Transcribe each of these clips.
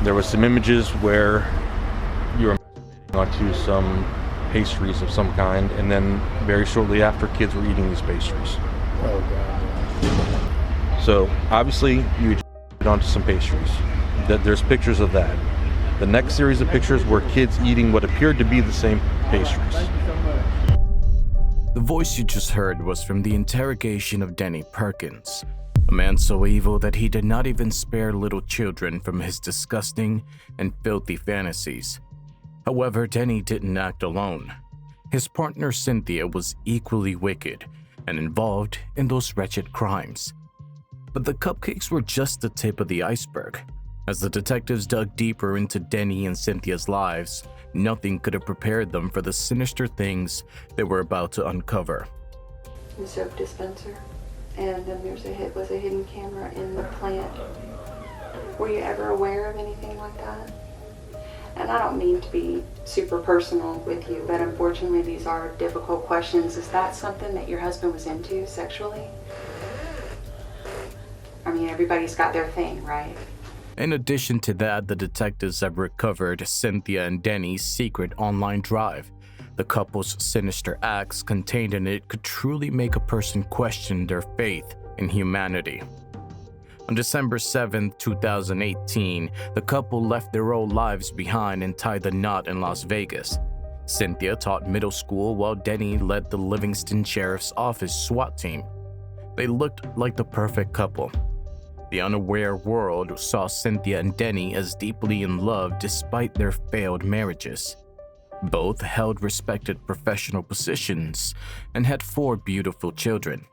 There was some images where you were onto some pastries of some kind, and then very shortly after, kids were eating these pastries. Oh God. So obviously you onto some pastries. There's pictures of that. The next series of pictures were kids eating what appeared to be the same pastries. The voice you just heard was from the interrogation of Denny Perkins, a man so evil that he did not even spare little children from his disgusting and filthy fantasies. However, Denny didn't act alone. His partner Cynthia was equally wicked and involved in those wretched crimes. But the cupcakes were just the tip of the iceberg. As the detectives dug deeper into Denny and Cynthia's lives, nothing could have prepared them for the sinister things they were about to uncover. The soap dispenser, and then was a hidden camera in the plant. Were you ever aware of anything like that? And I don't mean to be super personal with you, but unfortunately these are difficult questions. Is that something that your husband was into sexually? I mean, everybody's got their thing, right? In addition to that, the detectives have recovered Cynthia and Denny's secret online drive. The couple's sinister acts contained in it could truly make a person question their faith in humanity. On December 7, 2018, the couple left their old lives behind and tied the knot in Las Vegas. Cynthia taught middle school while Denny led the Livingston Sheriff's Office SWAT team. They looked like the perfect couple. The unaware world saw Cynthia and Denny as deeply in love despite their failed marriages. Both held respected professional positions and had 4 beautiful children.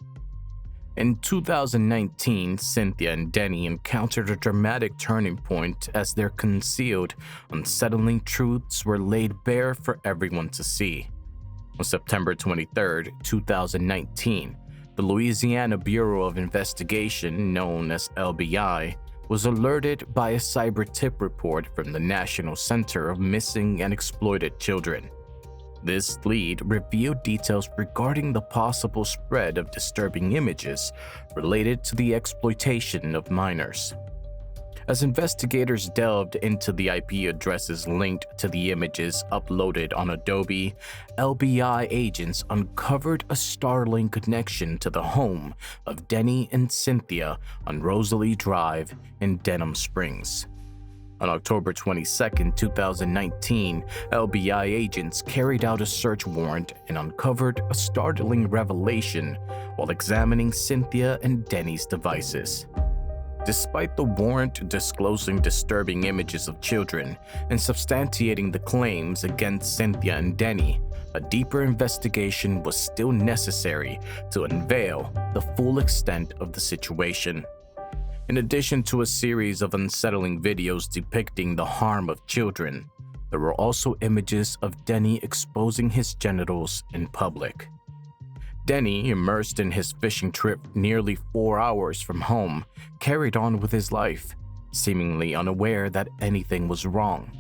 In 2019, Cynthia and Denny encountered a dramatic turning point as their concealed, unsettling truths were laid bare for everyone to see. On September 23, 2019, the Louisiana Bureau of Investigation, known as LBI, was alerted by a cyber tip report from the National Center of Missing and Exploited Children. This lead revealed details regarding the possible spread of disturbing images related to the exploitation of minors. As investigators delved into the IP addresses linked to the images uploaded on Adobe, LBI agents uncovered a startling connection to the home of Denny and Cynthia on Rosalie Drive in Denham Springs. On October 22, 2019, LBI agents carried out a search warrant and uncovered a startling revelation while examining Cynthia and Denny's devices. Despite the warrant disclosing disturbing images of children and substantiating the claims against Cynthia and Denny, a deeper investigation was still necessary to unveil the full extent of the situation. In addition to a series of unsettling videos depicting the harm of children, there were also images of Denny exposing his genitals in public. Denny, immersed in his fishing trip nearly 4 hours from home, carried on with his life, seemingly unaware that anything was wrong.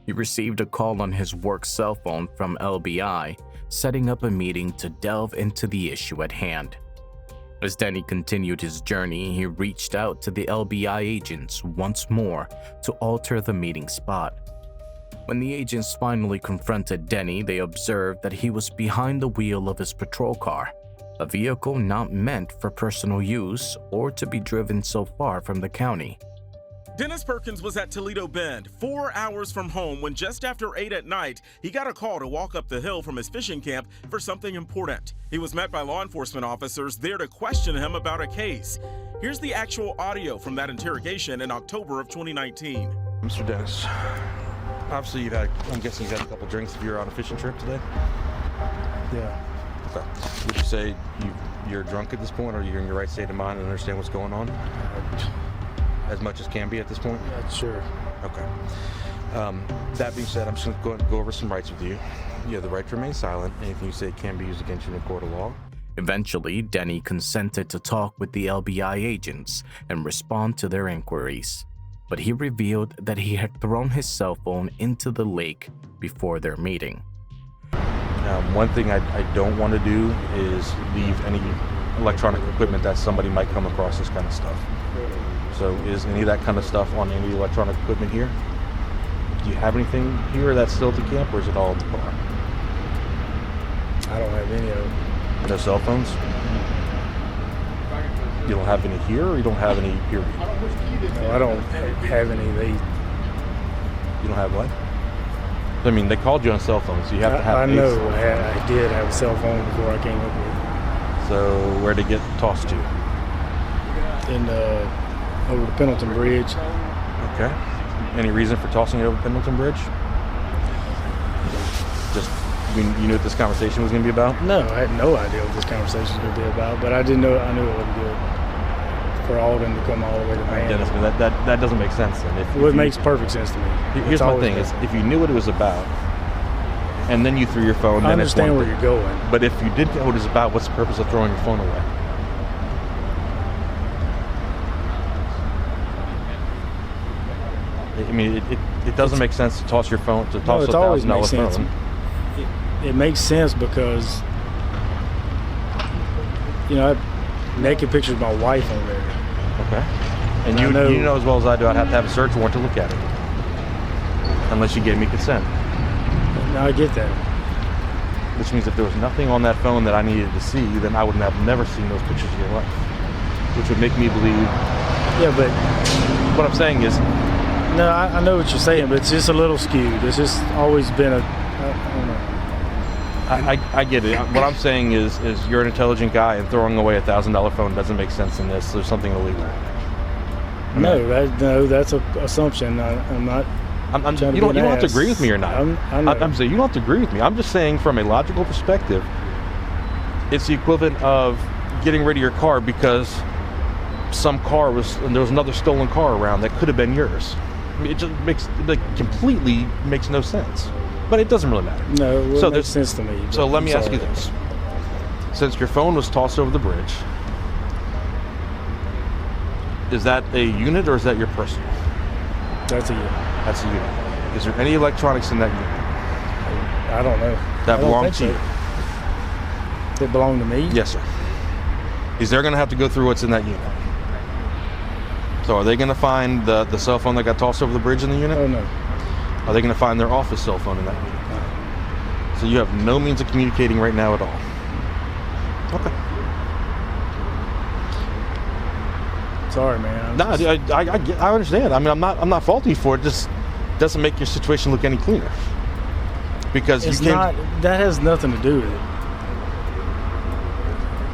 He received a call on his work cell phone from LBI, setting up a meeting to delve into the issue at hand. As Denny continued his journey, he reached out to the LBI agents once more to alter the meeting spot. When the agents finally confronted Denny, they observed that he was behind the wheel of his patrol car, a vehicle not meant for personal use or to be driven so far from the county. Dennis Perkins was at Toledo Bend, 4 hours from home, when just after 8 at night, he got a call to walk up the hill from his fishing camp for something important. He was met by law enforcement officers there to question him about a case. Here's the actual audio from that interrogation in October of 2019. Mr. Dennis, obviously I'm guessing you've had a couple drinks if you're on a fishing trip today? Yeah. Okay. Would you say you're drunk at this point, or you're in your right state of mind and understand what's going on? As much as can be at this point? Yeah, sure. Okay. That being said, I'm just going to go over some rights with you. You have the right to remain silent. Anything you say can be used against you in a court of law. Eventually, Denny consented to talk with the LBI agents and respond to their inquiries. But he revealed that he had thrown his cell phone into the lake before their meeting. One thing I don't want to do is leave any electronic equipment that somebody might come across this kind of stuff. So is any of that kind of stuff on any electronic equipment here? Do you have anything here that's still at the camp, or is it all in the car? I don't have any of them. No cell phones? You don't have any here, or you don't have any here? No, I don't have any of these. You don't have what? I mean, they called you on cell phones, so you have to have I a know cell phone. I did have a cell phone before I came up here. So where'd it get tossed to? And over the Pendleton Bridge. Okay. Any reason for tossing it over Pendleton Bridge? Just, you knew what this conversation was going to be about? No, I had no idea what this conversation was going to be about, but I knew it wasn't good for all of them to come all the way to man. Dennis, that doesn't make sense then. Well, it makes perfect sense to me. Here's my thing, is if you knew what it was about, and then you threw your phone, I then it's one understand where thing. you're going. But if you didn't know what it was about, what's the purpose of throwing your phone away? I mean, it doesn't make sense to toss your phone, to toss it a always $1,000 makes sense. phone. It makes sense because, you know, I have naked pictures of my wife on there. Okay. And I you know- know as well as I do, I'd have to have a search warrant to look at it. Unless you gave me consent. Now I get that. Which means if there was nothing on that phone that I needed to see, then I would have never seen those pictures in your life. Which would make me believe. Yeah, but What I'm saying is, no, I know what you're saying, but it's just a little skewed. It's just always been I don't know. I get it. What I'm saying is you're an intelligent guy, and throwing away a $1,000 phone doesn't make sense in this. There's something illegal. No, that's an assumption. I'm not. trying to You be don't an have to ass. agree with me or not. I know. I'm saying you don't have to agree with me. I'm just saying from a logical perspective, it's the equivalent of getting rid of your car because and there was another stolen car around that could have been yours. I mean, it just completely makes no sense. But it doesn't really matter. No, it So makes there's- sense to me. So but let I'm me ask you sorry. this. Since your phone was tossed over the bridge, is that a unit or is that your personal? That's a. That's a unit. Is there any electronics in that unit I don't know. that I don't belong think to you? so. That belong to me? Yes, sir. Is they're going to have to go through what's in that unit? So are they going to find the cell phone that got tossed over the bridge in the unit? Oh no. Are they going to find their office cell phone in that unit? So you have no means of communicating right now at all? Okay. Sorry, man. No, I understand. I mean, I'm not faulting you for it. It just doesn't make your situation look any cleaner. Because It's you came. not. That has nothing to do with it.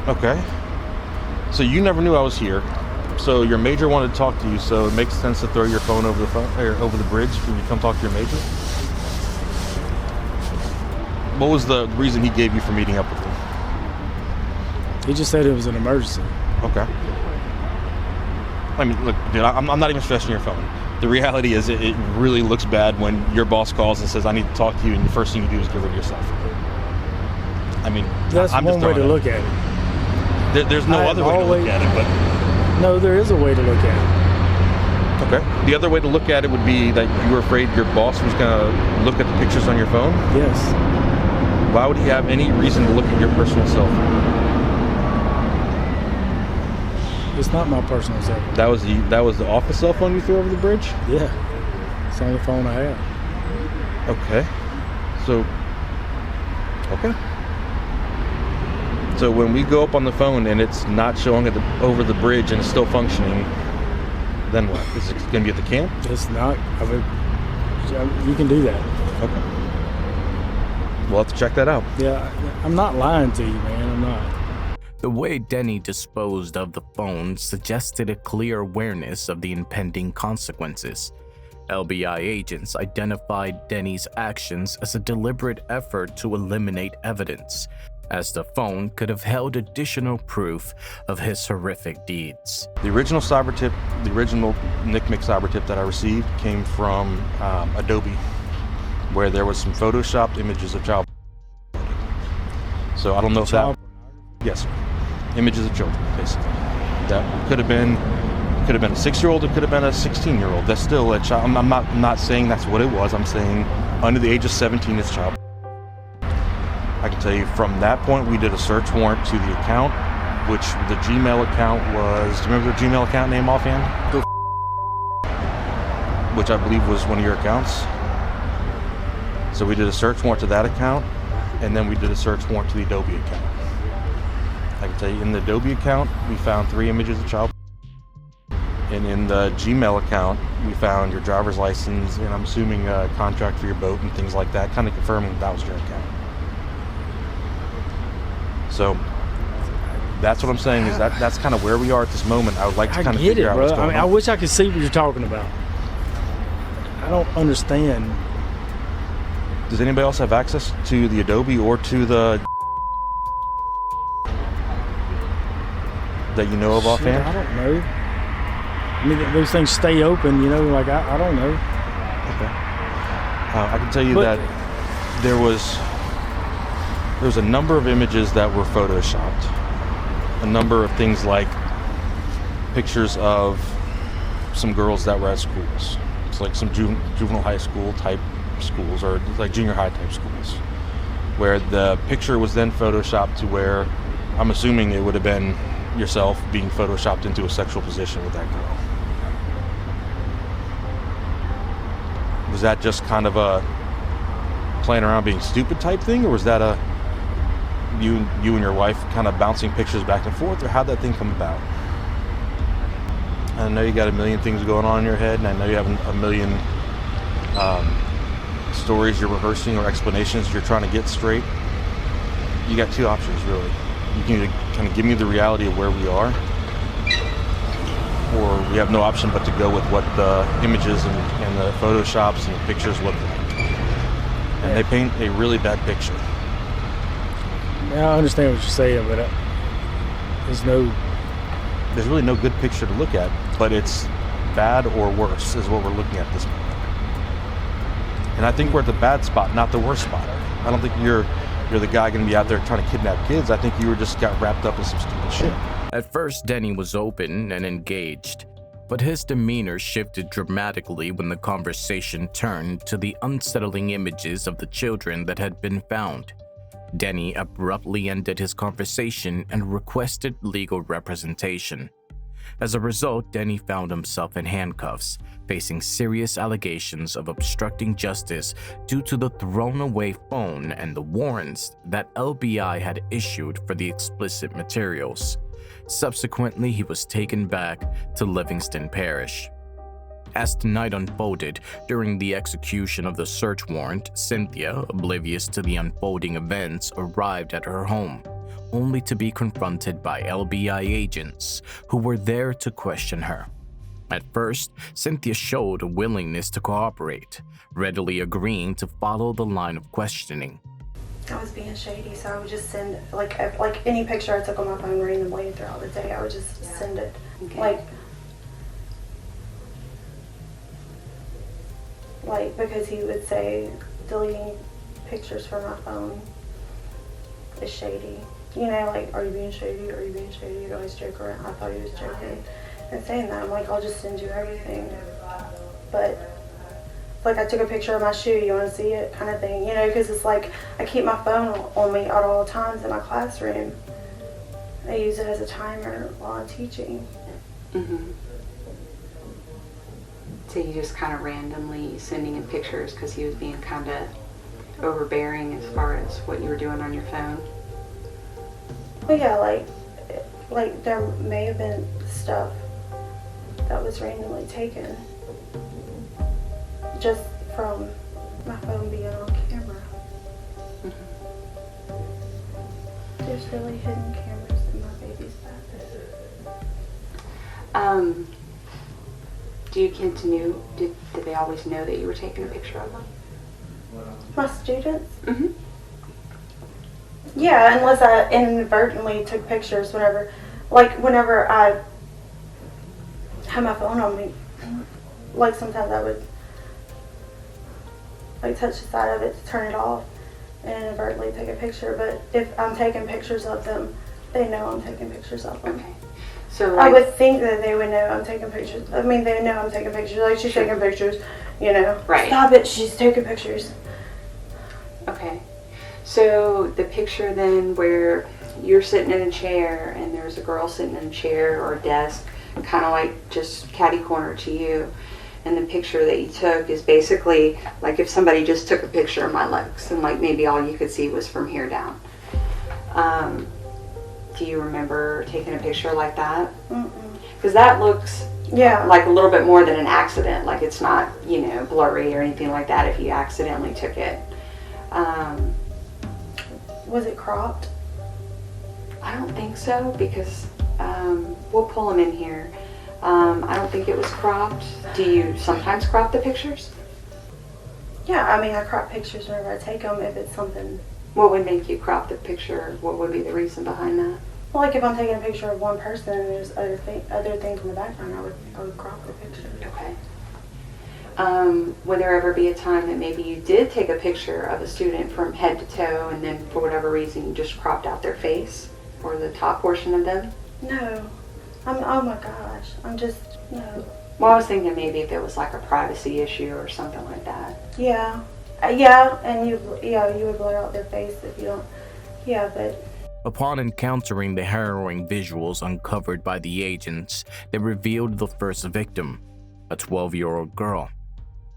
Okay. So you never knew I was here. So your major wanted to talk to you. So it makes sense to throw your phone over the bridge when you come talk to your major. What was the reason he gave you for meeting up with him? He just said it was an emergency. Okay. I mean, look, dude, I'm not even stressing your phone. The reality is it really looks bad when your boss calls and says, I need to talk to you, and the first thing you do is get rid of yourself. I mean, That's I'm just one way to throwing look at it. There's no I other way to look always- at it, but... No, there is a way to look at Okay. The other way to look at it would be that you were afraid your boss was going to look at the pictures on your phone. it. Yes. Why would he have any reason to look at your personal cell phone? It's not my personal cell phone. That was the office cell phone you threw over the bridge? Yeah. It's the only phone I have. Okay. So, okay. So when we go up on the phone and it's not showing over the bridge and it's still functioning, then what? Is it going to be at the camp? It's not. I mean, you can do that. Okay. We'll have to check that out. Yeah. I'm not lying to you, man. I'm not. The way Denny disposed of the phone suggested a clear awareness of the impending consequences. LBI agents identified Denny's actions as a deliberate effort to eliminate evidence, as the phone could have held additional proof of his horrific deeds. The original cyber tip, the original NCMEC cyber tip that I received came from Adobe, where there was some photoshopped images of child. So I don't know if that. Yes, sir. Images of children, basically. That could have been a 6-year-old. It could have been a 16-year-old. That's still a child. I'm not saying that's what it was. I'm saying under the age of 17 is child. I can tell you from that point, we did a search warrant to the account, which the Gmail account was. Do you remember the Gmail account name offhand? Which I believe was one of your accounts. So we did a search warrant to that account, and then we did a search warrant to the Adobe account. I can tell you, in the Adobe account, we found 3 images of child. And in the Gmail account, we found your driver's license, and I'm assuming a contract for your boat and things like that, kind of confirming that was your account. So that's what I'm saying, is that's kind of where we are at this moment. I would like to kind of figure out what's going on. I wish I could see what you're talking about. I don't understand. Does anybody else have access to the Adobe or to the that you know of offhand? I don't know. I mean, those things stay open, you know, like I don't know. Okay. I can tell you that there was a number of images that were photoshopped. A number of things like pictures of some girls that were at schools. It's like some juvenile high school type schools, or like junior high type schools, where the picture was then photoshopped to where I'm assuming it would have been yourself being photoshopped into a sexual position with that girl. Was that just kind of a playing around being stupid type thing, or was that a you and your wife kind of bouncing pictures back and forth, or how'd that thing come about? I know you got a million things going on in your head, and I know you have a million stories you're rehearsing or explanations you're trying to get straight. You got 2 options, really. You can either kind of give me the reality of where we are, or we have no option but to go with what the images and the photoshops and the pictures look like. And they paint a really bad picture. Yeah, I understand what you're saying, but there's really no good picture to look at, but it's bad or worse is what we're looking at this moment. And I think we're at the bad spot, not the worst spot. I don't think you're the guy going to be out there trying to kidnap kids. I think you just got wrapped up in some stupid shit. At first, Denny was open and engaged, but his demeanor shifted dramatically when the conversation turned to the unsettling images of the children that had been found. Denny abruptly ended his conversation and requested legal representation. As a result, Denny found himself in handcuffs, facing serious allegations of obstructing justice due to the thrown-away phone and the warrants that LBI had issued for the explicit materials. Subsequently, he was taken back to Livingston Parish. As the night unfolded, during the execution of the search warrant, Cynthia, oblivious to the unfolding events, arrived at her home, only to be confronted by LBI agents who were there to question her. At first, Cynthia showed a willingness to cooperate, readily agreeing to follow the line of questioning. I was being shady, so I would just send, like any picture I took on my phone randomly throughout the day, I would just send it. Okay. Like, because he would say deleting pictures from my phone is shady. You know, like, are you being shady? Are you being shady? You'd always joke around. I thought he was joking. And saying that, I'm like, I'll just send you everything. But, like, I took a picture of my shoe, you want to see it, kind of thing. You know, because it's like, I keep my phone on me at all times in my classroom. I use it as a timer while I'm teaching. Mm-hmm. So you just kind of randomly sending him pictures because he was being kind of overbearing as far as what you were doing on your phone? Well, yeah, like there may have been stuff that was randomly taken just from my phone being on camera. Mm-hmm. There's really hidden cameras in my baby's bathroom. Do your kids did they always know that you were taking a picture of them? My students? Mm-hmm. Yeah, unless I inadvertently took pictures whenever I had my phone on me. Like sometimes I would touch the side of it to turn it off and inadvertently take a picture. But if I'm taking pictures of them, they know I'm taking pictures of them. Okay. So I would think that they would know I'm taking pictures. I mean, they know I'm taking pictures. Like, she's taking pictures, you know. Right. Stop it, she's taking pictures. Okay. So the picture then where you're sitting in a chair and there's a girl sitting in a chair or a desk, kind of like just catty corner to you, And the picture that you took is basically like if somebody just took a picture of my legs and like maybe all you could see was from here down. Do you remember taking a picture like that? Because that looks like a little bit more than an accident. Like it's not, you know, blurry or anything like that if you accidentally took it. Was it cropped? I don't think so because we'll pull them in here. I don't think it was cropped. Do you sometimes crop the pictures? Yeah, I mean, I crop pictures whenever I take them if it's something. What would make you crop the picture? What would be the reason behind that? Well, like if I'm taking a picture of one person and there's other things in the background, I would crop the picture. Okay. Would there ever be a time that maybe you did take a picture of a student from head to toe and then for whatever reason you just cropped out their face or the top portion of them? No. Oh my gosh. No. Well, I was thinking maybe if it was like a privacy issue or something like that. Yeah. And you would blur out their face if you don't. Yeah, but. Upon encountering the harrowing visuals uncovered by the agents, they revealed the first victim, a 12-year-old girl.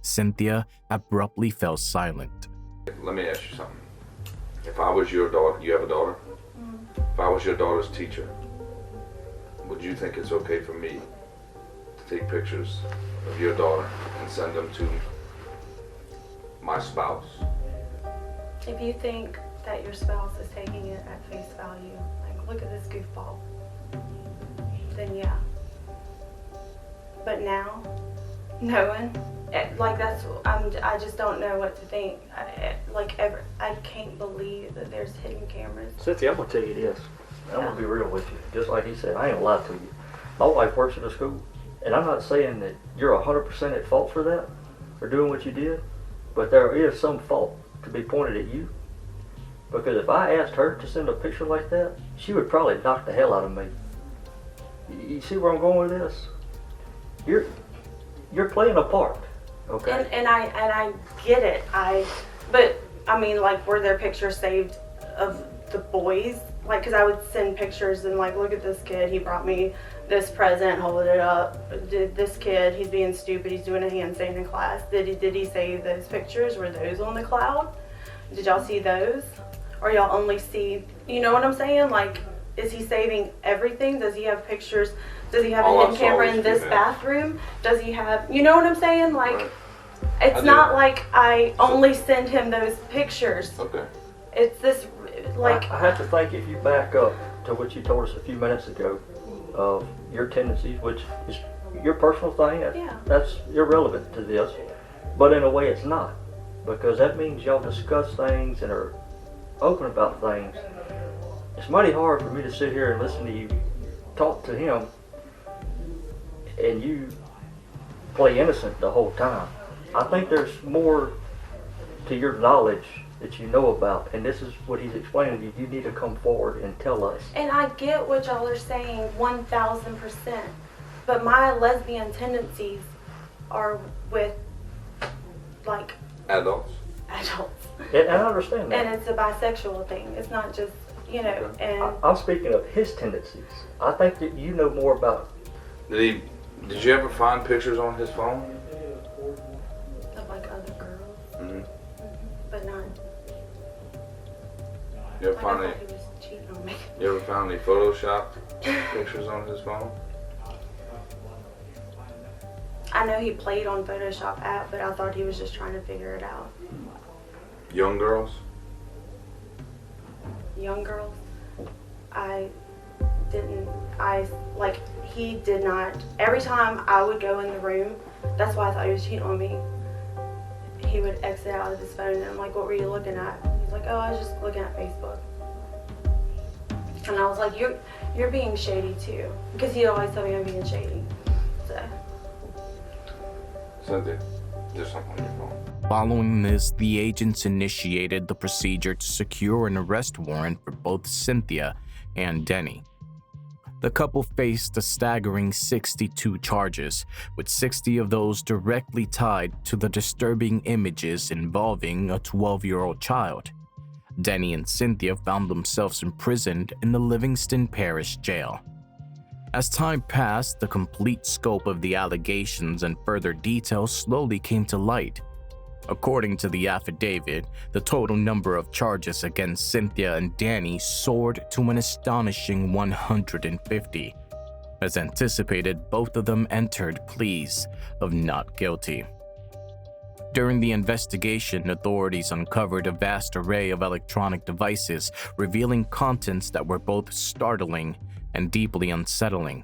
Cynthia abruptly fell silent. Let me ask you something. If I was your daughter, you have a daughter? If I was your daughter's teacher, would you think it's okay for me to take pictures of your daughter and send them to my spouse? If you think that your spouse is taking it at face value, like, look at this goofball, then yeah. But now, knowing, like I just don't know what to think. I can't believe that there's hidden cameras. Cynthia, I'm gonna tell you this. I'm gonna be real with you. Just like he said, I ain't gonna lie to you. My wife works at a school, and I'm not saying that you're 100% at fault for that, for doing what you did, but there is some fault to be pointed at you. Because if I asked her to send a picture like that, she would probably knock the hell out of me. You see where I'm going with this? You're playing a part, okay? And I get it. But I mean, like, were there pictures saved of the boys? Like, because I would send pictures and like, look at this kid. He brought me this present. Hold it up. This kid, he's being stupid. He's doing a handstand in class. Did he save those pictures? Were those on the cloud? Did y'all see those? Or y'all only see? You know what I'm saying? Like, is he saving everything? Does he have pictures? Does he have a hidden camera in this bathroom? Does he have? You know what I'm saying? Like. Right. It's not like I only send him those pictures. Okay. It's this, like... I have to think if you back up to what you told us a few minutes ago of your tendencies, which is your personal thing. Yeah. That's irrelevant to this. But in a way it's not. Because that means y'all discuss things and are open about things. It's mighty hard for me to sit here and listen to you talk to him and you play innocent the whole time. I think there's more to your knowledge that you know about, and this is what he's explaining to you. You need to come forward and tell us. And I get what y'all are saying 1,000%, but my lesbian tendencies are with, like... Adults. And I understand that. And it's a bisexual thing. It's not just, you know, and... I'm speaking of his tendencies. I think that you know more about... Did you ever find pictures on his phone? Of like other girls. Mm-hmm. But none. You ever find I thought he was cheating on me. You ever found any Photoshopped pictures on his phone? I know he played on Photoshop app, but I thought he was just trying to figure it out. Young girls? Young girls? He did not. Every time I would go in the room, that's why I thought he was cheating on me. He would exit out of his phone and I'm like, what were you looking at? He's like, oh, I was just looking at Facebook. And I was like, you're being shady too. Because he'd always tell me I'm being shady. So. Cynthia, there's something on your phone. Following this, the agents initiated the procedure to secure an arrest warrant for both Cynthia and Denny. The couple faced a staggering 62 charges, with 60 of those directly tied to the disturbing images involving a 12-year-old child. Denny and Cynthia found themselves imprisoned in the Livingston Parish Jail. As time passed, the complete scope of the allegations and further details slowly came to light. According to the affidavit, the total number of charges against Cynthia and Denny soared to an astonishing 150. As anticipated, both of them entered pleas of not guilty. During the investigation, authorities uncovered a vast array of electronic devices revealing contents that were both startling and deeply unsettling.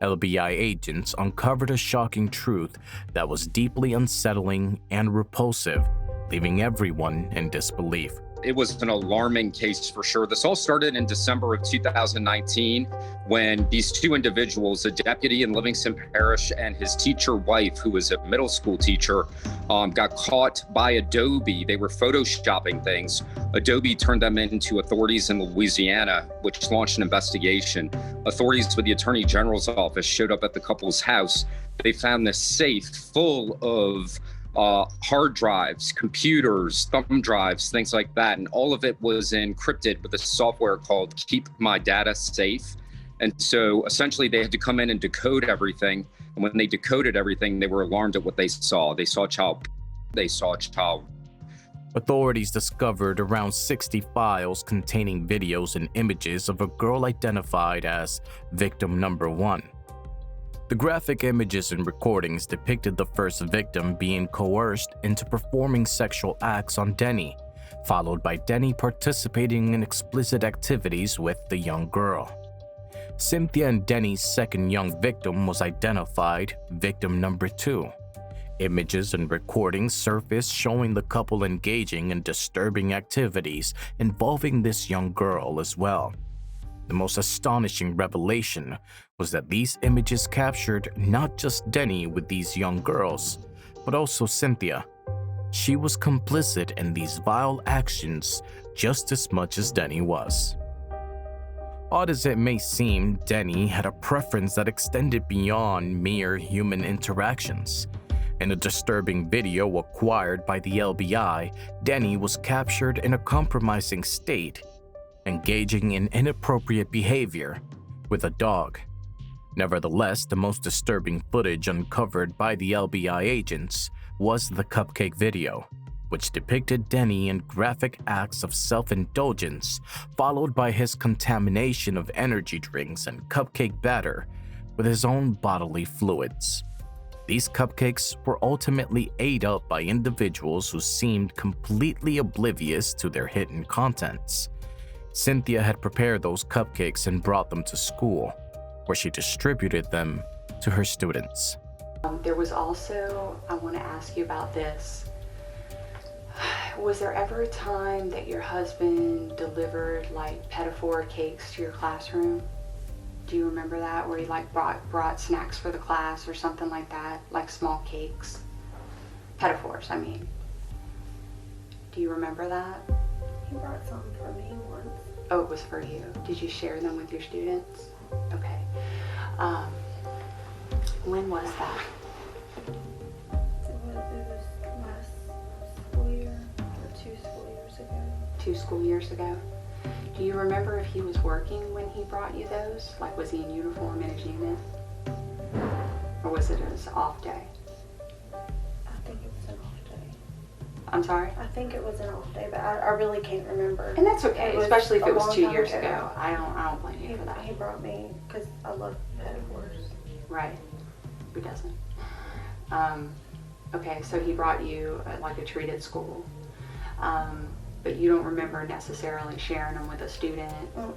LBI agents uncovered a shocking truth that was deeply unsettling and repulsive, leaving everyone in disbelief. It was an alarming case for sure. This all started in December of 2019 when these two individuals, a deputy in Livingston Parish and his teacher wife, who was a middle school teacher, got caught by Adobe. They were photoshopping things. Adobe turned them into authorities in Louisiana, which launched an investigation. Authorities with the Attorney General's office showed up at the couple's house. They found this safe full of hard drives, computers, thumb drives, things like that. And all of it was encrypted with a software called Keep My Data Safe. And so essentially they had to come in and decode everything. And when they decoded everything, they were alarmed at what they saw. They saw child. Authorities discovered around 60 files containing videos and images of a girl identified as victim number 1. The graphic images and recordings depicted the first victim being coerced into performing sexual acts on Denny, followed by Denny participating in explicit activities with the young girl. Cynthia and Denny's second young victim was identified victim number 2. Images and recordings surfaced showing the couple engaging in disturbing activities involving this young girl as well. The most astonishing revelation was that these images captured not just Denny with these young girls, but also Cynthia. She was complicit in these vile actions just as much as Denny was. Odd as it may seem, Denny had a preference that extended beyond mere human interactions. In a disturbing video acquired by the LBI, Denny was captured in a compromising state, engaging in inappropriate behavior with a dog. Nevertheless, the most disturbing footage uncovered by the LBI agents was the cupcake video, which depicted Denny in graphic acts of self-indulgence, followed by his contamination of energy drinks and cupcake batter with his own bodily fluids. These cupcakes were ultimately ate up by individuals who seemed completely oblivious to their hidden contents. Cynthia had prepared those cupcakes and brought them to school, where she distributed them to her students. There was also, I want to ask you about this. Was there ever a time that your husband delivered like pedophile cakes to your classroom? Do you remember that? Where he like brought snacks for the class or something like that? Like small cakes? Pedophores, I mean. Do you remember that? He brought something for me once. Oh, it was for you. Did you share them with your students? Okay. When was that? It was last school year, or 2 school years ago. 2 school years ago. Do you remember if he was working when he brought you those? Like, was he in uniform in his unit? Or was it his off day? I think it was an off day. I'm sorry? I think it was an off day, but I really can't remember. And that's okay, especially if it was 2 years ago. ago. I don't blame you for that. He brought me, because I love pedophores. Right. Who doesn't? Okay, so he brought you like a treat at school. But you don't remember necessarily sharing them with a student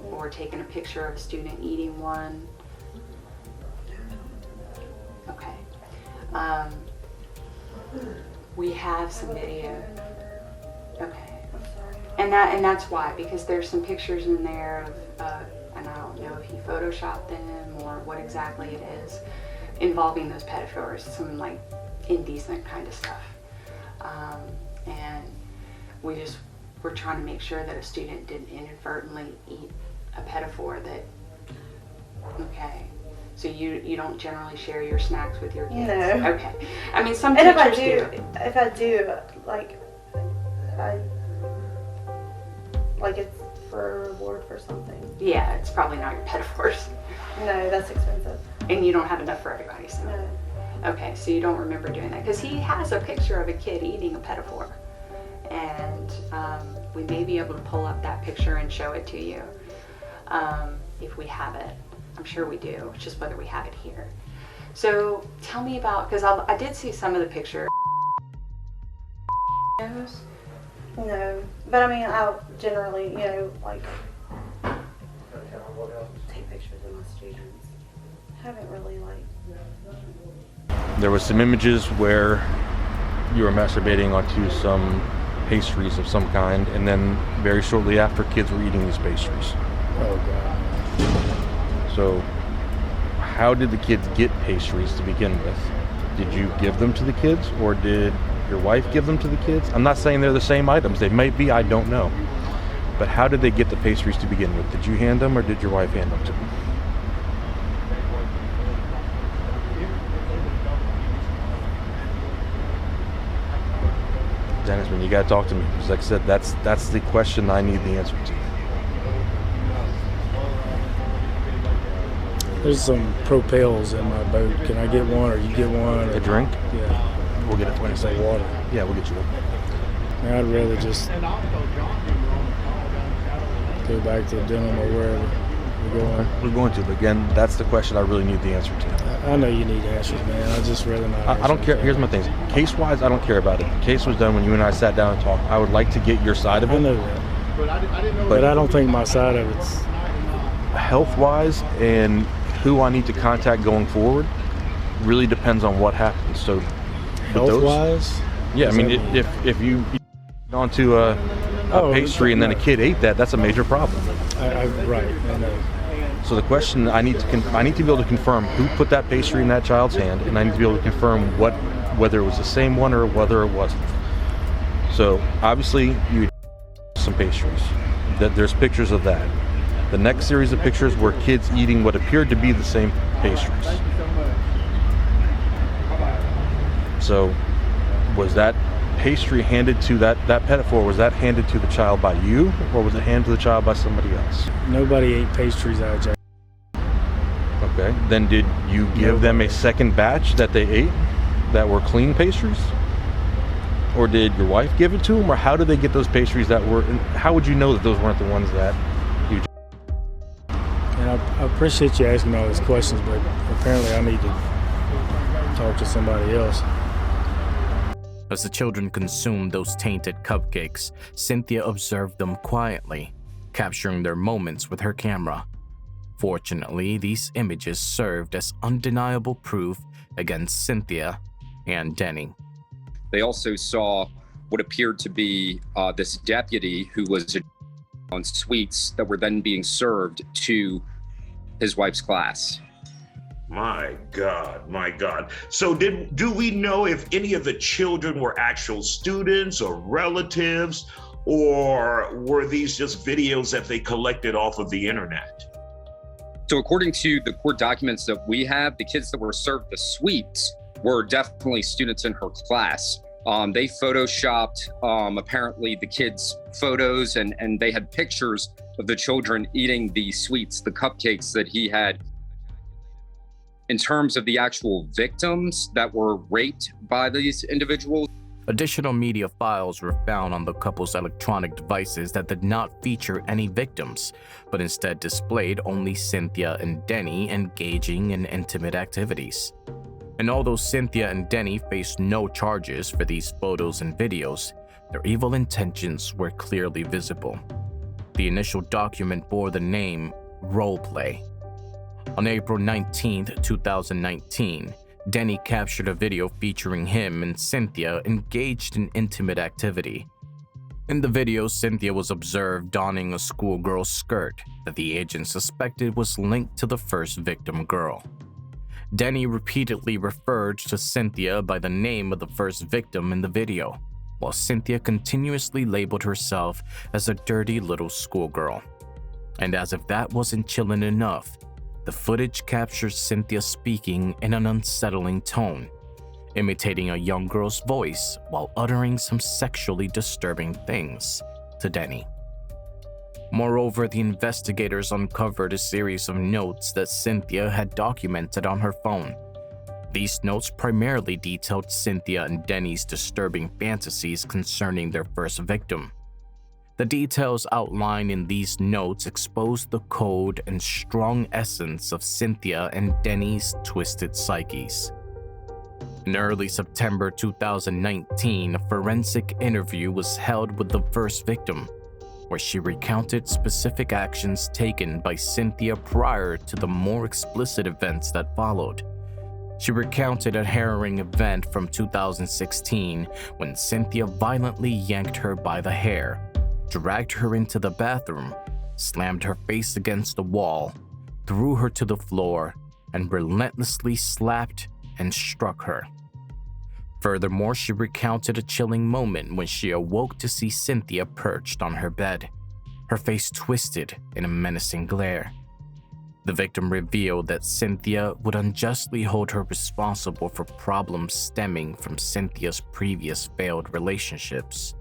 or taking a picture of a student eating one? Okay. We have some video. Okay. And that's why, because there's some pictures in there of, and I don't know if he photoshopped them or what exactly it is, involving those pedophiles, some like indecent kind of stuff. And we're trying to make sure that a student didn't inadvertently eat a pedophore that, okay. So you don't generally share your snacks with your kids? No. Okay. I mean, some and teachers do. If I do, like, it's for a reward for something. Yeah, it's probably not your pet, of course. No, that's expensive. And you don't have enough for everybody, so. No. Okay, so you don't remember doing that. Because he has a picture of a kid eating a pedophore. And we may be able to pull up that picture and show it to you if we have it. I'm sure we do, it's just whether we have it here. So tell me about, because I did see some of the pictures. No, but I mean, I'll generally, you know, like, take pictures of my students. Haven't really, like... There was some images where you were masturbating onto some pastries of some kind, and then very shortly after, kids were eating these pastries. Oh, God. So how did the kids get pastries to begin with? Did you give them to the kids, or did your wife give them to the kids? I'm not saying they're the same items. They might be, I don't know. But how did they get the pastries to begin with? Did you hand them, or did your wife hand them to them? Dennis, man, you gotta talk to me. Because like I said, that's the question I need the answer to. There's some propels in my boat. Can I get one, or you get one? A drink? Yeah. We'll get it. When I say water. Yeah, we'll get you one. Man, I'd rather just go back to Denham or wherever we're going. We're going to, but again, that's the question I really need the answer to. I know you need answers, man. I'd just rather not. I don't care. Here's my thing. Case-wise, I don't care about it. The case was done when you and I sat down and talked. I would like to get your side of it. I know that. But I don't think my side of it's... Health-wise and who I need to contact going forward really depends on what happens. So health-wise? Yeah, I mean, if you onto a pastry and then a kid ate that, that's a major problem. Right, I know. So the question, I need to be able to confirm who put that pastry in that child's hand, and I need to be able to confirm whether it was the same one or whether it wasn't. So obviously you some pastries. There's pictures of that. The next series of pictures were kids eating what appeared to be the same pastries. So was that pastry handed to that pedophile, was that handed to the child by you, or was it handed to the child by somebody else? Nobody ate pastries out of jail. Okay, then did you give them a second batch that they ate that were clean pastries? Or did your wife give it to them, or how did they get those pastries that were, and how would you know that those weren't the ones that you... And I appreciate you asking me all these questions, but apparently I need to talk to somebody else. As the children consumed those tainted cupcakes, Cynthia observed them quietly, capturing their moments with her camera. Fortunately, these images served as undeniable proof against Cynthia and Denny. They also saw what appeared to be this deputy who was on sweets that were then being served to his wife's class. My God. So do we know if any of the children were actual students or relatives, or were these just videos that they collected off of the internet? So according to the court documents that we have, the kids that were served the sweets were definitely students in her class. They photoshopped apparently the kids' photos, and they had pictures of the children eating the sweets, the cupcakes that he had. In terms of the actual victims that were raped by these individuals, additional media files were found on the couple's electronic devices that did not feature any victims, but instead displayed only Cynthia and Denny engaging in intimate activities. And although Cynthia and Denny faced no charges for these photos and videos, their evil intentions were clearly visible. The initial document bore the name Roleplay. On April 19, 2019, Denny captured a video featuring him and Cynthia engaged in intimate activity. In the video, Cynthia was observed donning a schoolgirl's skirt that the agent suspected was linked to the first victim girl. Denny repeatedly referred to Cynthia by the name of the first victim in the video, while Cynthia continuously labeled herself as a dirty little schoolgirl. And as if that wasn't chilling enough, the footage captures Cynthia speaking in an unsettling tone, imitating a young girl's voice while uttering some sexually disturbing things to Denny. Moreover, the investigators uncovered a series of notes that Cynthia had documented on her phone. These notes primarily detailed Cynthia and Denny's disturbing fantasies concerning their first victim. The details outlined in these notes exposed the code and strong essence of Cynthia and Denny's twisted psyches. In early September 2019, a forensic interview was held with the first victim, where she recounted specific actions taken by Cynthia prior to the more explicit events that followed. She recounted a harrowing event from 2016 when Cynthia violently yanked her by the hair, dragged her into the bathroom, slammed her face against the wall, threw her to the floor, and relentlessly slapped and struck her. Furthermore, she recounted a chilling moment when she awoke to see Cynthia perched on her bed, her face twisted in a menacing glare. The victim revealed that Cynthia would unjustly hold her responsible for problems stemming from Cynthia's previous failed relationships.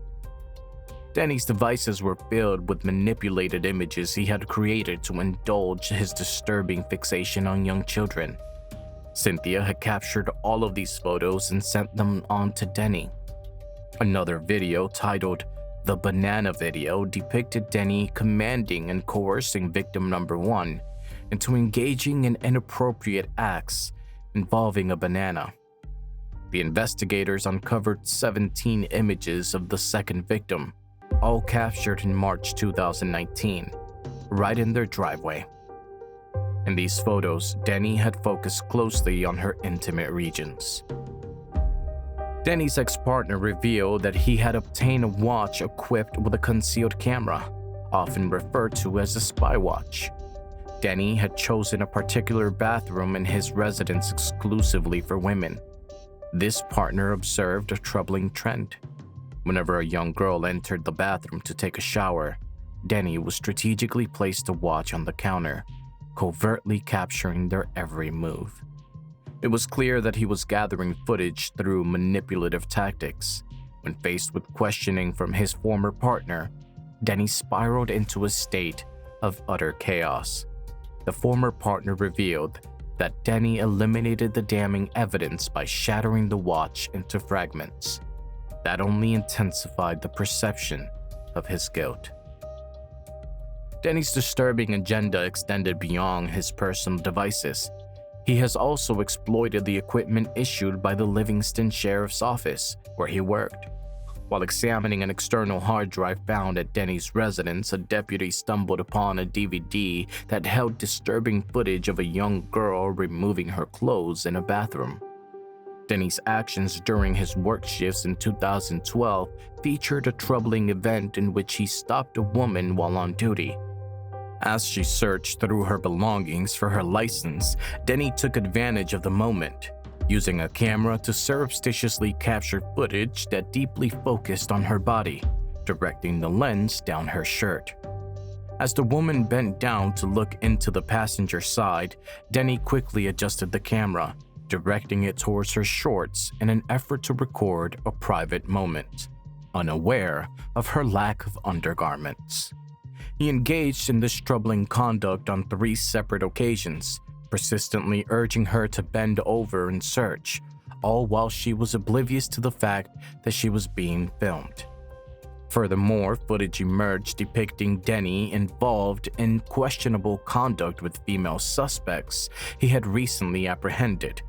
Denny's devices were filled with manipulated images he had created to indulge his disturbing fixation on young children. Cynthia had captured all of these photos and sent them on to Denny. Another video, titled "The Banana Video," depicted Denny commanding and coercing victim number 1 into engaging in inappropriate acts involving a banana. The investigators uncovered 17 images of the second victim, all captured in March 2019, right in their driveway. In these photos, Denny had focused closely on her intimate regions. Denny's ex-partner revealed that he had obtained a watch equipped with a concealed camera, often referred to as a spy watch. Denny had chosen a particular bathroom in his residence exclusively for women. This partner observed a troubling trend. Whenever a young girl entered the bathroom to take a shower, Denny would strategically place the watch on the counter, covertly capturing their every move. It was clear that he was gathering footage through manipulative tactics. When faced with questioning from his former partner, Denny spiraled into a state of utter chaos. The former partner revealed that Denny eliminated the damning evidence by shattering the watch into fragments. That only intensified the perception of his guilt. Denny's disturbing agenda extended beyond his personal devices. He has also exploited the equipment issued by the Livingston Sheriff's Office, where he worked. While examining an external hard drive found at Denny's residence, a deputy stumbled upon a DVD that held disturbing footage of a young girl removing her clothes in a bathroom. Denny's actions during his work shifts in 2012 featured a troubling event in which he stopped a woman while on duty. As she searched through her belongings for her license, Denny took advantage of the moment, using a camera to surreptitiously capture footage that deeply focused on her body, directing the lens down her shirt. As the woman bent down to look into the passenger side, Denny quickly adjusted the camera, directing it towards her shorts in an effort to record a private moment, unaware of her lack of undergarments. He engaged in this troubling conduct on 3 separate occasions, persistently urging her to bend over and search, all while she was oblivious to the fact that she was being filmed. Furthermore, footage emerged depicting Denny involved in questionable conduct with female suspects he had recently apprehended,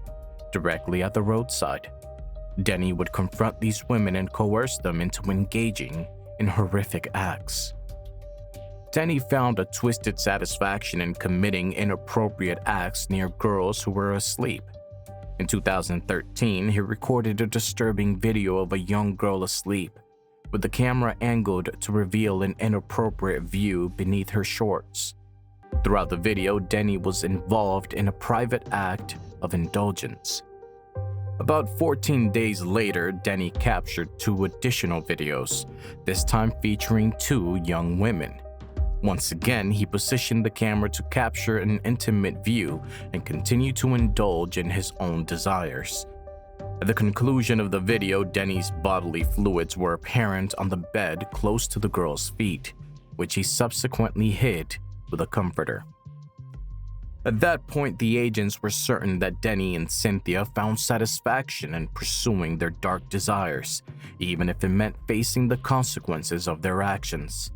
directly at the roadside. Denny would confront these women and coerce them into engaging in horrific acts. Denny found a twisted satisfaction in committing inappropriate acts near girls who were asleep. In 2013, he recorded a disturbing video of a young girl asleep, with the camera angled to reveal an inappropriate view beneath her shorts. Throughout the video, Denny was involved in a private act of indulgence. About 14 days later, Denny captured 2 additional videos, this time featuring 2 young women. Once again, he positioned the camera to capture an intimate view and continued to indulge in his own desires. At the conclusion of the video, Denny's bodily fluids were apparent on the bed close to the girl's feet. which he subsequently hid with a comforter. At that point, the agents were certain that Denny and Cynthia found satisfaction in pursuing their dark desires, even if it meant facing the consequences of their actions.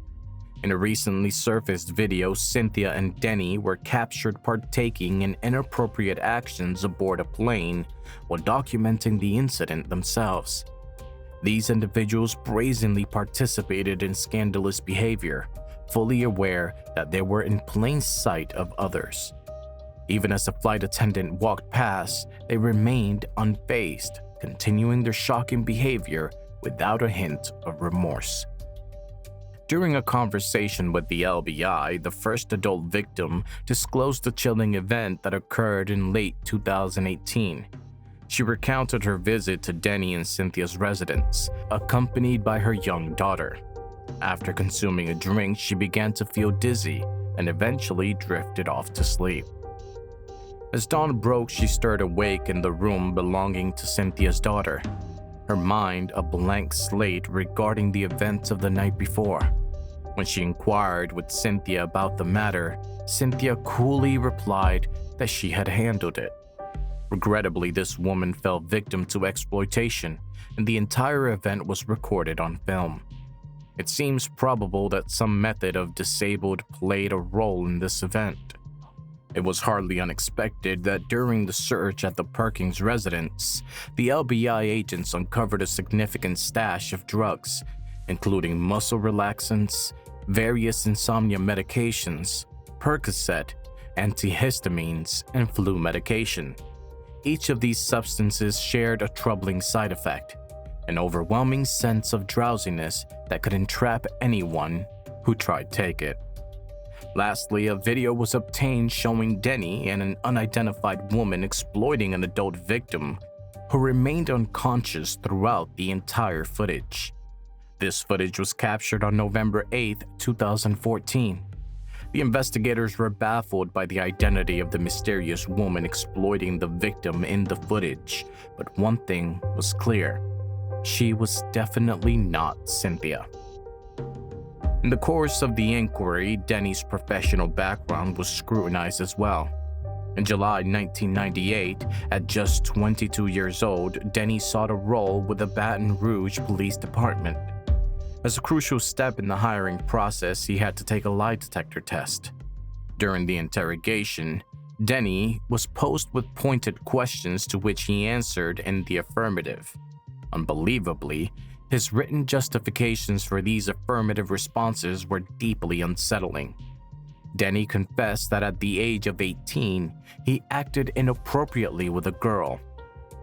In a recently surfaced video, Cynthia and Denny were captured partaking in inappropriate actions aboard a plane while documenting the incident themselves. These individuals brazenly participated in scandalous behavior, fully aware that they were in plain sight of others. Even as the flight attendant walked past, they remained unfazed, continuing their shocking behavior without a hint of remorse. During a conversation with the LBI, the first adult victim disclosed the chilling event that occurred in late 2018. She recounted her visit to Denny and Cynthia's residence, accompanied by her young daughter. After consuming a drink, she began to feel dizzy and eventually drifted off to sleep. As dawn broke, she stirred awake in the room belonging to Cynthia's daughter, her mind a blank slate regarding the events of the night before. When she inquired with Cynthia about the matter, Cynthia coolly replied that she had handled it. Regrettably, this woman fell victim to exploitation, and the entire event was recorded on film. It seems probable that some method of disabled played a role in this event. It was hardly unexpected that during the search at the Perkins residence, the LBI agents uncovered a significant stash of drugs, including muscle relaxants, various insomnia medications, Percocet, antihistamines, and flu medication. Each of these substances shared a troubling side effect, an overwhelming sense of drowsiness that could entrap anyone who tried to take it. Lastly, a video was obtained showing Denny and an unidentified woman exploiting an adult victim who remained unconscious throughout the entire footage. This footage was captured on November 8, 2014. The investigators were baffled by the identity of the mysterious woman exploiting the victim in the footage, but one thing was clear: she was definitely not Cynthia. In the course of the inquiry, Denny's professional background was scrutinized as well. In July 1998, at just 22 years old, Denny sought a role with the Baton Rouge Police Department. As a crucial step in the hiring process, he had to take a lie detector test. During the interrogation, Denny was posed with pointed questions to which he answered in the affirmative. Unbelievably, his written justifications for these affirmative responses were deeply unsettling. Denny confessed that at the age of 18, he acted inappropriately with a girl.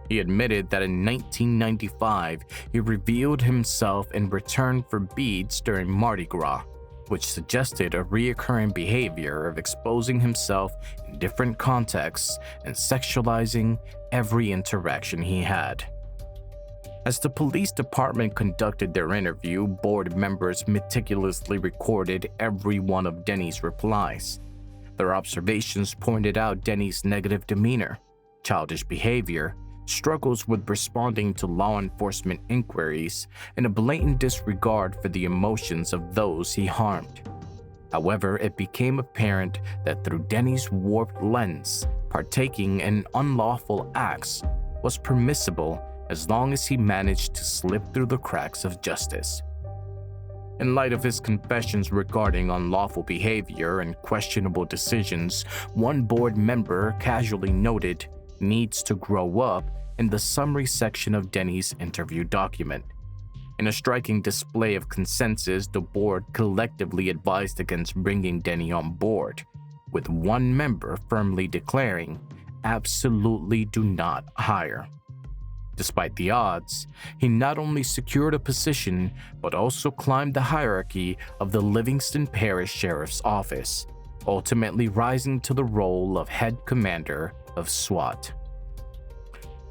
He admitted that in 1995, he revealed himself in return for beads during Mardi Gras, which suggested a recurring behavior of exposing himself in different contexts and sexualizing every interaction he had. As the police department conducted their interview, board members meticulously recorded every one of Denny's replies. Their observations pointed out Denny's negative demeanor, childish behavior, struggles with responding to law enforcement inquiries, and a blatant disregard for the emotions of those he harmed. However, it became apparent that through Denny's warped lens, partaking in unlawful acts was permissible as long as he managed to slip through the cracks of justice. In light of his confessions regarding unlawful behavior and questionable decisions, one board member casually noted, "needs to grow up," in the summary section of Denny's interview document. In a striking display of consensus, the board collectively advised against bringing Denny on board, with one member firmly declaring, "absolutely do not hire." Despite the odds, he not only secured a position, but also climbed the hierarchy of the Livingston Parish Sheriff's Office, ultimately rising to the role of head commander of SWAT.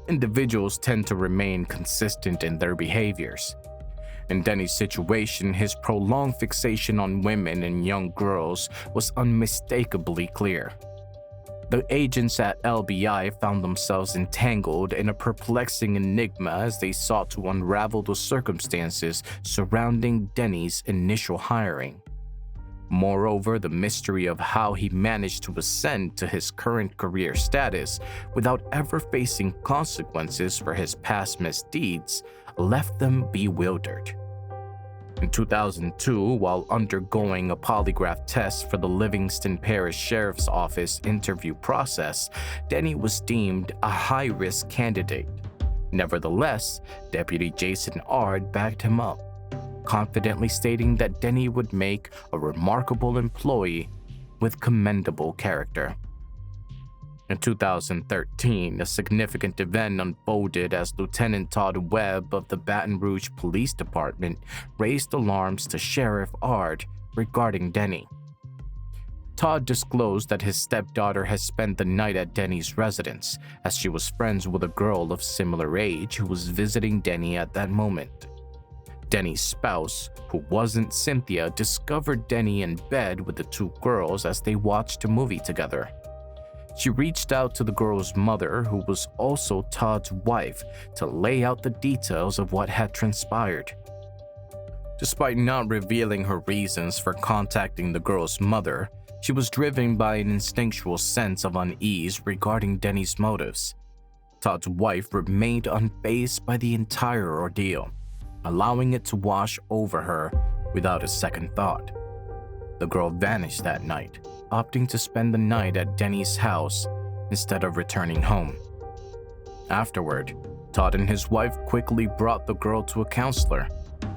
Individuals tend to remain consistent in their behaviors. In Denny's situation, his prolonged fixation on women and young girls was unmistakably clear. The agents at LBI found themselves entangled in a perplexing enigma as they sought to unravel the circumstances surrounding Denny's initial hiring. Moreover, the mystery of how he managed to ascend to his current career status without ever facing consequences for his past misdeeds left them bewildered. In 2002, while undergoing a polygraph test for the Livingston Parish Sheriff's Office interview process, Denny was deemed a high-risk candidate. Nevertheless, Deputy Jason Ard backed him up, confidently stating that Denny would make a remarkable employee with commendable character. In 2013, a significant event unfolded as Lieutenant Todd Webb of the Baton Rouge Police Department raised alarms to Sheriff Ard regarding Denny. Todd disclosed that his stepdaughter had spent the night at Denny's residence, as she was friends with a girl of similar age who was visiting Denny at that moment. Denny's spouse, who wasn't Cynthia, discovered Denny in bed with the two girls as they watched a movie together. She reached out to the girl's mother, who was also Todd's wife, to lay out the details of what had transpired. Despite not revealing her reasons for contacting the girl's mother, she was driven by an instinctual sense of unease regarding Denny's motives. Todd's wife remained unfazed by the entire ordeal, allowing it to wash over her without a second thought. The girl vanished that night, opting to spend the night at Denny's house instead of returning home. Afterward, Todd and his wife quickly brought the girl to a counselor,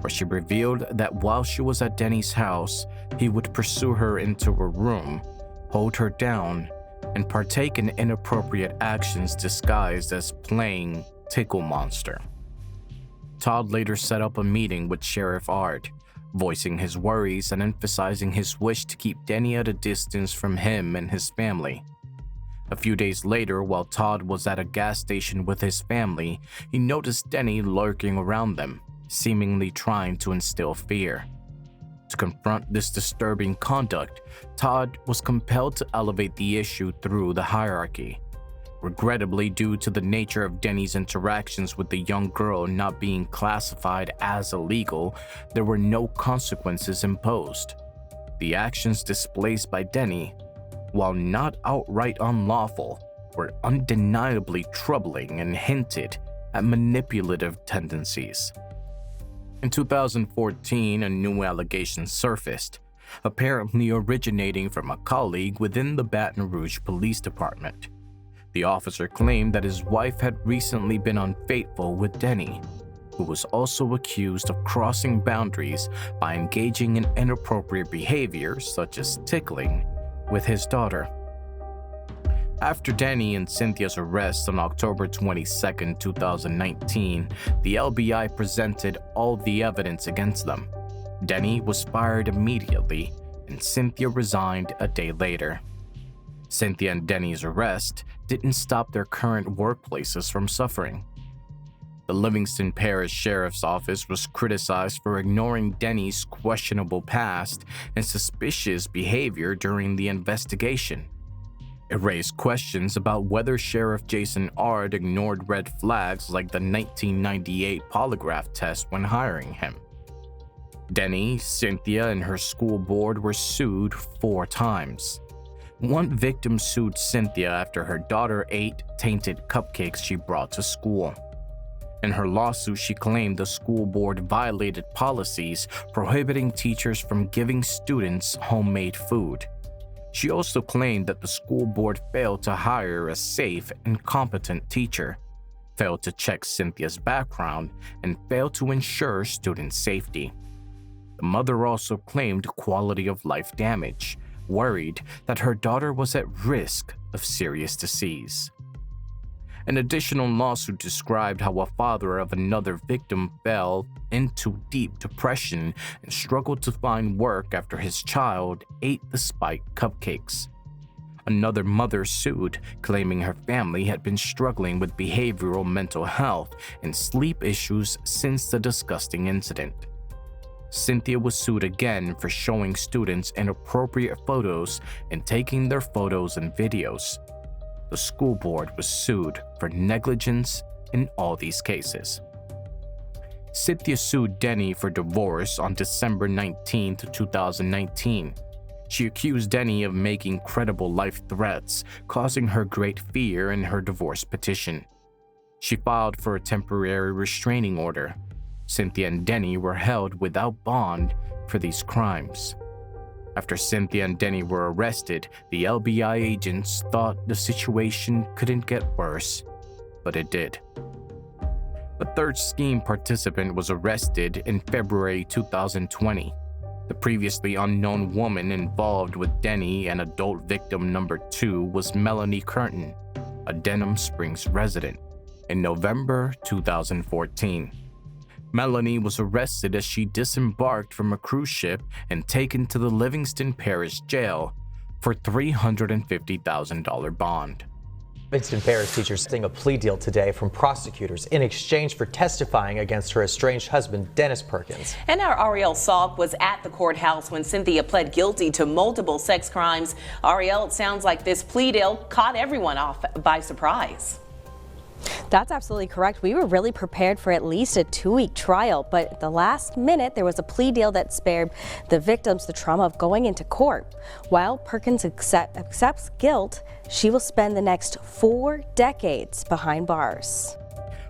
where she revealed that while she was at Denny's house, he would pursue her into a room, hold her down, and partake in inappropriate actions disguised as playing Tickle Monster. Todd later set up a meeting with Sheriff Ard, voicing his worries and emphasizing his wish to keep Denny at a distance from him and his family. A few days later, while Todd was at a gas station with his family, he noticed Denny lurking around them, seemingly trying to instill fear. To confront this disturbing conduct, Todd was compelled to elevate the issue through the hierarchy. Regrettably, due to the nature of Denny's interactions with the young girl not being classified as illegal, there were no consequences imposed. The actions displayed by Denny, while not outright unlawful, were undeniably troubling and hinted at manipulative tendencies. In 2014, a new allegation surfaced, apparently originating from a colleague within the Baton Rouge Police Department. The officer claimed that his wife had recently been unfaithful with Denny, who was also accused of crossing boundaries by engaging in inappropriate behavior such as tickling with his daughter. After Denny and Cynthia's arrest on October 22, 2019, the LBI presented all the evidence against them. Denny was fired immediately, and Cynthia resigned a day later. Cynthia and Denny's arrest didn't stop their current workplaces from suffering. The Livingston Parish Sheriff's Office was criticized for ignoring Denny's questionable past and suspicious behavior during the investigation. It raised questions about whether Sheriff Jason Ard ignored red flags like the 1998 polygraph test when hiring him. Denny, Cynthia, and her school board were sued 4 times. One victim sued Cynthia after her daughter ate tainted cupcakes she brought to school. In her lawsuit, she claimed the school board violated policies prohibiting teachers from giving students homemade food. She also claimed that the school board failed to hire a safe and competent teacher, failed to check Cynthia's background, and failed to ensure student safety. The mother also claimed quality of life damage, worried that her daughter was at risk of serious disease. An additional lawsuit described how a father of another victim fell into deep depression and struggled to find work after his child ate the spiked cupcakes. Another mother sued, claiming her family had been struggling with behavioral mental health and sleep issues since the disgusting incident. Cynthia was sued again for showing students inappropriate photos and taking their photos and videos. The school board was sued for negligence in all these cases. Cynthia sued Denny for divorce on December 19, 2019. She accused Denny of making credible life threats, causing her great fear in her divorce petition. She filed for a temporary restraining order. Cynthia and Denny were held without bond for these crimes. After Cynthia and Denny were arrested, the LBI agents thought the situation couldn't get worse, but it did. The third scheme participant was arrested in February 2020. The previously unknown woman involved with Denny and adult victim number 2 was Melanie Curtin, a Denham Springs resident, in November 2014. Melanie was arrested as she disembarked from a cruise ship and taken to the Livingston Parish Jail for $350,000 bond. Livingston Parish teacher seeking a plea deal today from prosecutors in exchange for testifying against her estranged husband, Dennis Perkins. And our Ariel Salk was at the courthouse when Cynthia pled guilty to multiple sex crimes. Ariel, it sounds like this plea deal caught everyone off by surprise. That's absolutely correct. We were really prepared for at least a 2-week trial, but at the last minute, there was a plea deal that spared the victims the trauma of going into court. While Perkins accepts guilt, she will spend the next 4 decades behind bars.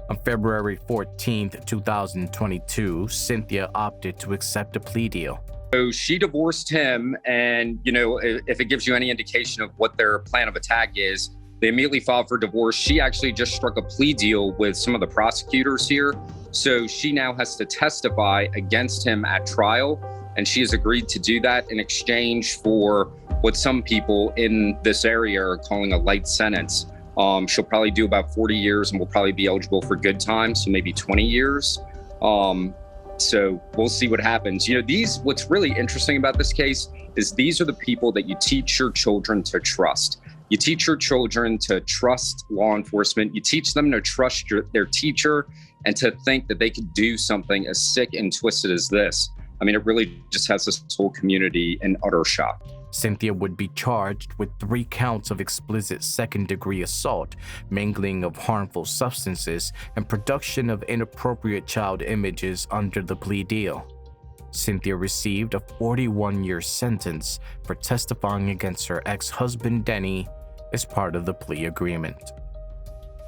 On February 14th, 2022, Cynthia opted to accept a plea deal. So she divorced him, and, if it gives you any indication of what their plan of attack is, they immediately filed for divorce. She actually just struck a plea deal with some of the prosecutors here. So she now has to testify against him at trial. And she has agreed to do that in exchange for what some people in this area are calling a light sentence. She'll probably do about 40 years and will probably be eligible for good time, so maybe 20 years. So we'll see what happens. What's really interesting about this case is these are the people that you teach your children to trust. You teach your children to trust law enforcement. You teach them to trust their teacher and to think that they could do something as sick and twisted as this. I mean, it really just has this whole community in utter shock. Cynthia would be charged with 3 counts of explicit second-degree assault, mingling of harmful substances, and production of inappropriate child images under the plea deal. Cynthia received a 41-year sentence for testifying against her ex-husband Denny as part of the plea agreement.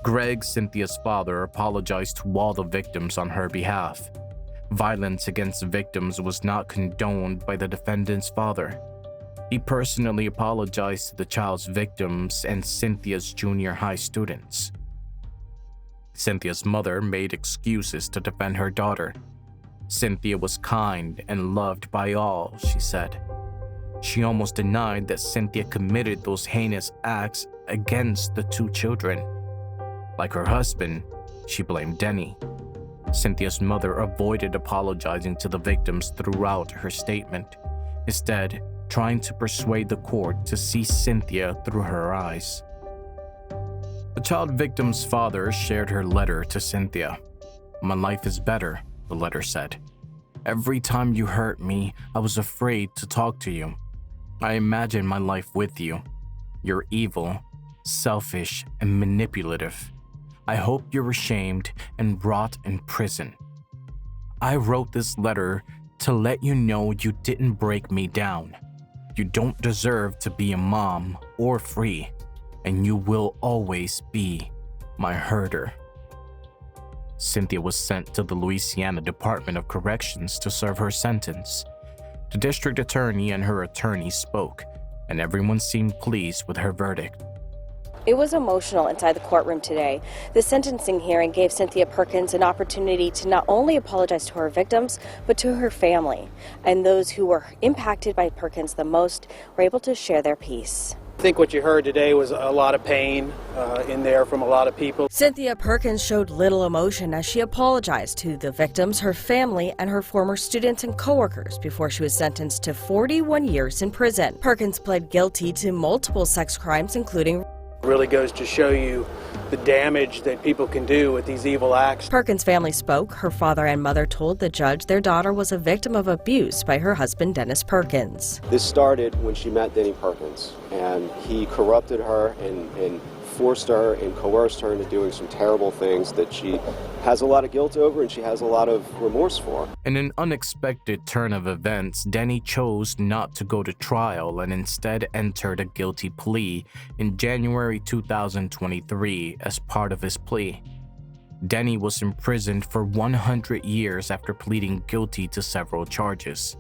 Greg, Cynthia's father, apologized to all the victims on her behalf. Violence against victims was not condoned by the defendant's father. He personally apologized to the child's victims and Cynthia's junior high students. Cynthia's mother made excuses to defend her daughter. Cynthia was kind and loved by all, she said. She almost denied that Cynthia committed those heinous acts against the 2 children. Like her husband, she blamed Denny. Cynthia's mother avoided apologizing to the victims throughout her statement, instead trying to persuade the court to see Cynthia through her eyes. The child victim's father shared her letter to Cynthia. "My life is better," the letter said. "Every time you hurt me, I was afraid to talk to you. I imagined my life with you. You're evil, selfish, and manipulative. I hope you're ashamed and rot in prison. I wrote this letter to let you know you didn't break me down. You don't deserve to be a mom or free, and you will always be my herder." Cynthia was sent to the Louisiana Department of Corrections to serve her sentence. The district attorney and her attorney spoke, and everyone seemed pleased with her verdict. It was emotional inside the courtroom today. The sentencing hearing gave Cynthia Perkins an opportunity to not only apologize to her victims, but to her family. And those who were impacted by Perkins the most were able to share their piece. I think what you heard today was a lot of pain in there from a lot of people. Cynthia Perkins showed little emotion as she apologized to the victims, her family, and her former students and coworkers before she was sentenced to 41 years in prison. Perkins pled guilty to multiple sex crimes, including Really goes to show you the damage that people can do with these evil acts. Perkins' family spoke. Her father and mother told the judge their daughter was a victim of abuse by her husband, Dennis Perkins. This started when she met Denny Perkins, and he corrupted her and forced her and coerced her into doing some terrible things that she has a lot of guilt over and she has a lot of remorse for. In an unexpected turn of events, Denny chose not to go to trial and instead entered a guilty plea in January 2023 as part of his plea. Denny was imprisoned for 100 years after pleading guilty to several charges.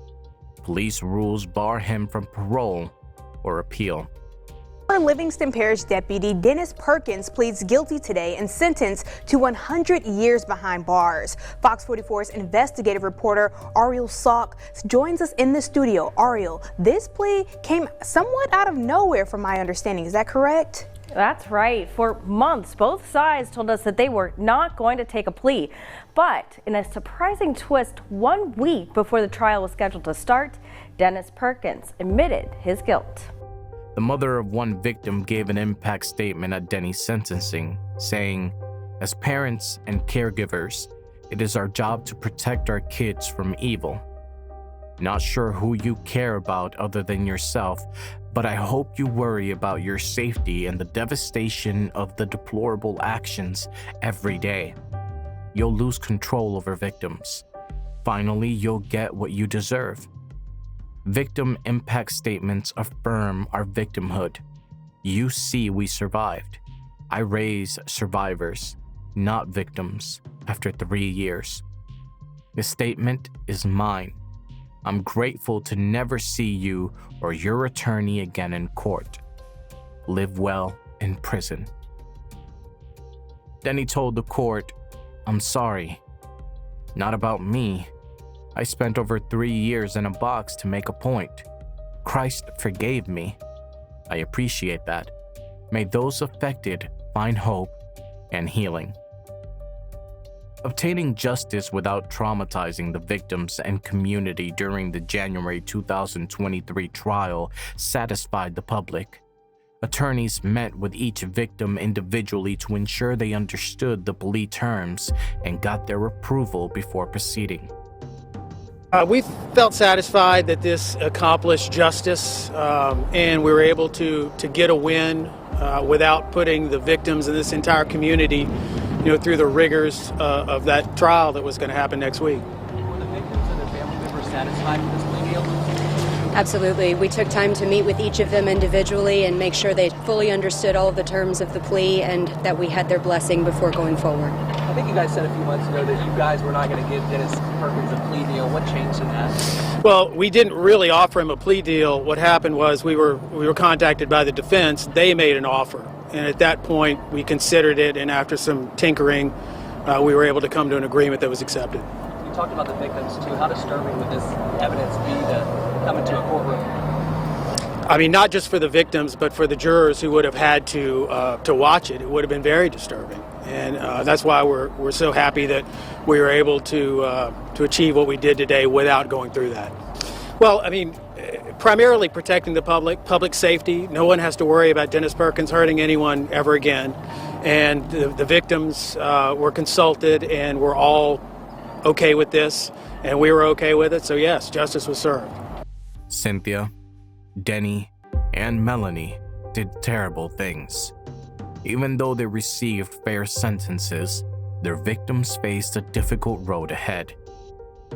Police rules bar him from parole or appeal. Former Livingston Parish Deputy Dennis Perkins pleads guilty today and sentenced to 100 years behind bars. Fox 44's investigative reporter Ariel Salk joins us in the studio. Ariel, this plea came somewhat out of nowhere from my understanding. Is that correct? That's right. For months, both sides told us that they were not going to take a plea. But in a surprising twist, 1 week before the trial was scheduled to start, Dennis Perkins admitted his guilt. The mother of one victim gave an impact statement at Denny's sentencing, saying, "As parents and caregivers, it is our job to protect our kids from evil. Not sure who you care about other than yourself, but I hope you worry about your safety and the devastation of the deplorable actions every day. You'll lose control over victims. Finally, you'll get what you deserve." Victim impact statements affirm our victimhood. You see we survived. I raise survivors, not victims, after 3 years. This statement is mine. I'm grateful to never see you or your attorney again in court. Live well in prison. Then he told the court, "I'm sorry. Not about me. I spent over 3 years in a box to make a point. Christ forgave me. I appreciate that. May those affected find hope and healing." Obtaining justice without traumatizing the victims and community during the January 2023 trial satisfied the public. Attorneys met with each victim individually to ensure they understood the plea terms and got their approval before proceeding. We felt satisfied that this accomplished justice, and we were able to get a win without putting the victims and this entire community, through the rigors of that trial that was going to happen next week. Were the victims and their family members satisfied with this plea deal? Absolutely. We took time to meet with each of them individually and make sure they fully understood all of the terms of the plea and that we had their blessing before going forward. I think you guys said a few months ago that you guys were not going to give Dennis Perkins a plea deal. What changed in that? Well, we didn't really offer him a plea deal. What happened was we were contacted by the defense. They made an offer. And at that point, we considered it, and after some tinkering, we were able to come to an agreement that was accepted. You talked about the victims, too. How disturbing would this evidence be to come into a courtroom? I mean, not just for the victims, but for the jurors who would have had to watch it. It would have been very disturbing. And that's why we're so happy that we were able to achieve what we did today without going through that. Well, I mean, primarily protecting the public safety. No one has to worry about Dennis Perkins hurting anyone ever again. And the victims were consulted and were all okay with this, and we were okay with it. So yes, justice was served. Cynthia, Denny, and Melanie did terrible things. Even though they received fair sentences, their victims faced a difficult road ahead.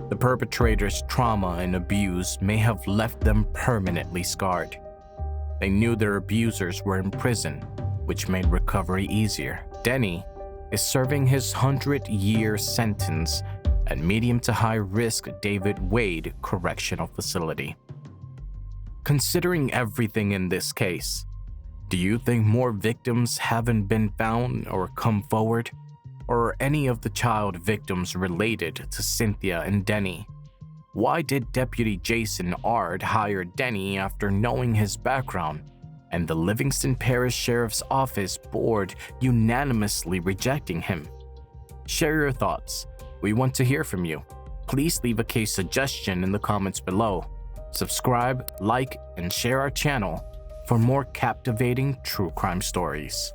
The perpetrators' trauma and abuse may have left them permanently scarred. They knew their abusers were in prison, which made recovery easier. Denny is serving his 100-year sentence at medium to high risk David Wade Correctional Facility. Considering everything in this case, do you think more victims haven't been found or come forward? Or are any of the child victims related to Cynthia and Denny? Why did Deputy Jason Ard hire Denny after knowing his background, and the Livingston Parish Sheriff's Office board unanimously rejecting him? Share your thoughts. We want to hear from you. Please leave a case suggestion in the comments below. Subscribe, like, and share our channel for more captivating true crime stories.